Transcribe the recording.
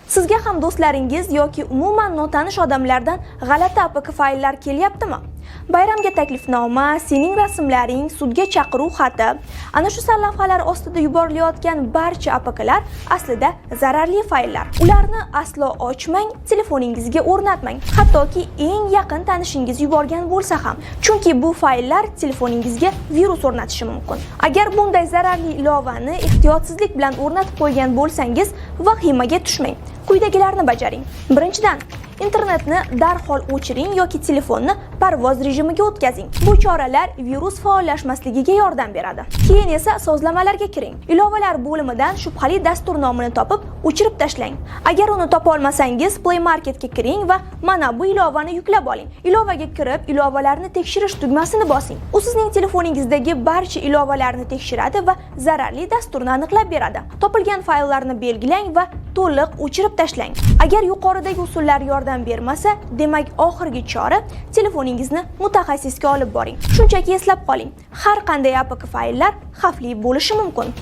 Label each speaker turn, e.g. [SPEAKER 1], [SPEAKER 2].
[SPEAKER 1] Sizga ham do'stlaringiz yoki umuman notanish odamlardan g'alati APK fayllar kelyaptimi? Bayramga taklifnoma, sening rasmlaring, sudga chaqiruv xati, ana shu sarlavhalar ostida yuborilayotgan barcha APKlar aslida zararli fayllar. Ularni aslo ochmang, telefoningizga o'rnatmang, hattoki eng yaqin tanishingiz yuborgan bo'lsa ham, chunki bu fayllar telefoningizga virus o'rnatishi mumkin. Agar bunday zararli ilovani ehtiyotsizlik bilan o'rnatib qo'ygan bo'lsangiz, vahimaga tushmang. Quyidagilarni bajaring. Birinchidan, internetni darhol o'chiring yoki telefonni parvoz rejimiga o'tkazing. Bu choralar virus faollashmasligiga yordam beradi. Keyin esa sozlamalarga kiring. Ilovalar bo'limidan shubhali dastur nomini topib, o'chirib tashlang. Agar uni topa olmasangiz, Play Marketga kiring va mana bu ilovani yuklab oling. Ilovaga kirib, ilovalarni tekshirish tugmasini bosing. U sizning telefoningizdagi barcha ilovalarni tekshiradi va zararli dasturni aniqlab beradi. Topilgan fayllarni belgilang va to'liq o'chirib tashlang. Agar yuqoridagi usullar yordam bermasa, demak oxirgi chora telefoningizni mutaxassisga olib boring. Shunchaki eslab qoling, har qanday APK fayllar xavfli bo'lishi mumkin.